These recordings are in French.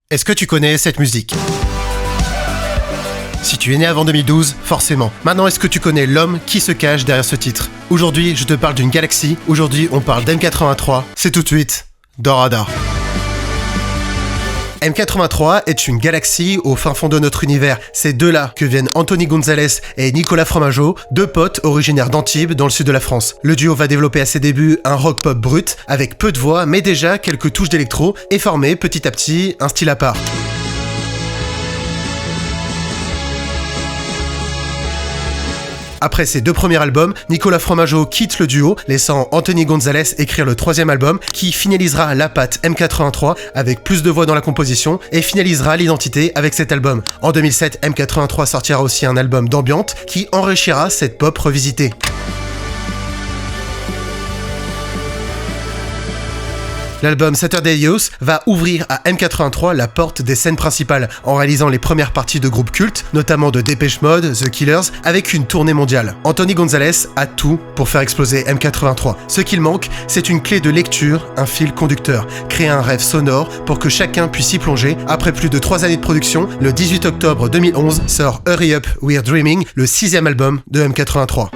Est-ce que tu connais cette musique ? Si tu es né avant 2012, forcément. Maintenant, est-ce que tu connais l'homme qui se cache derrière ce titre ? Aujourd'hui, je te parle d'une galaxie. Aujourd'hui, on parle d'M83. C'est tout de suite dans Radar. M83 est une galaxie au fin fond de notre univers. C'est de là que viennent Anthony Gonzalez et Nicolas Fromageau, deux potes originaires d'Antibes dans le sud de la France. Le duo va développer à ses débuts un rock pop brut, avec peu de voix, mais déjà quelques touches d'électro, et former petit à petit un style à part. Après ses deux premiers albums, Nicolas Fromageau quitte le duo, laissant Anthony Gonzalez écrire le troisième album, qui finalisera la patte M83 avec plus de voix dans la composition et finalisera l'identité avec cet album. En 2007, M83 sortira aussi un album d'ambiance qui enrichira cette pop revisitée. L'album Saturday Youth va ouvrir à M83 la porte des scènes principales en réalisant les premières parties de groupes cultes, notamment de Depeche Mode, The Killers, avec une tournée mondiale. Anthony Gonzalez a tout pour faire exploser M83. Ce qu'il manque, c'est une clé de lecture, un fil conducteur, créer un rêve sonore pour que chacun puisse y plonger. Après plus de 3 années de production, le 18 octobre 2011 sort Hurry Up We're Dreaming, le 6e album de M83.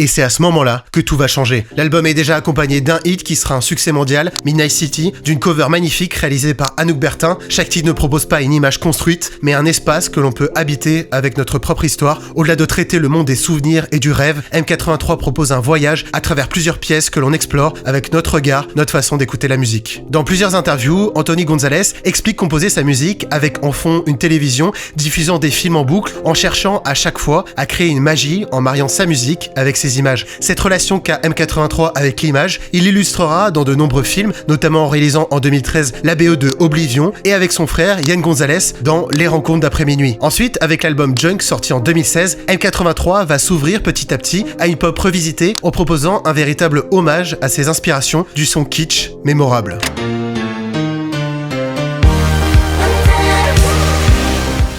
Et c'est à ce moment-là que tout va changer. L'album est déjà accompagné d'un hit qui sera un succès mondial, Midnight City, d'une cover magnifique réalisée par Anouk Bertin. Chaque titre ne propose pas une image construite, mais un espace que l'on peut habiter avec notre propre histoire. Au-delà de traiter le monde des souvenirs et du rêve, M83 propose un voyage à travers plusieurs pièces que l'on explore avec notre regard, notre façon d'écouter la musique. Dans plusieurs interviews, Anthony Gonzalez explique composer sa musique avec en fond une télévision, diffusant des films en boucle, en cherchant à chaque fois à créer une magie en mariant sa musique avec ses images. Cette relation qu'a M83 avec l'image, il l'illustrera dans de nombreux films, notamment en réalisant en 2013 la BO de Oblivion et avec son frère Yann Gonzalez dans Les Rencontres d'après minuit. Ensuite, avec l'album Junk sorti en 2016, M83 va s'ouvrir petit à petit à une pop revisitée en proposant un véritable hommage à ses inspirations du son kitsch mémorable.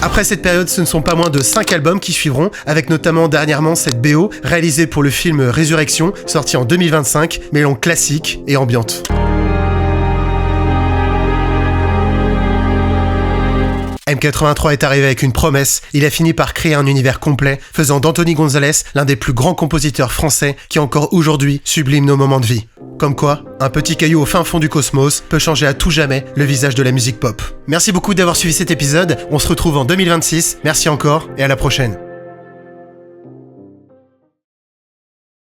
Après cette période, ce ne sont pas moins de 5 albums qui suivront, avec notamment dernièrement cette BO réalisée pour le film Résurrection, sorti en 2025, mêlant classique et ambiante. M83 est arrivé avec une promesse, il a fini par créer un univers complet, faisant d'Anthony Gonzalez l'un des plus grands compositeurs français qui encore aujourd'hui sublime nos moments de vie. Comme quoi, un petit caillou au fin fond du cosmos peut changer à tout jamais le visage de la musique pop. Merci beaucoup d'avoir suivi cet épisode, on se retrouve en 2026, merci encore et à la prochaine.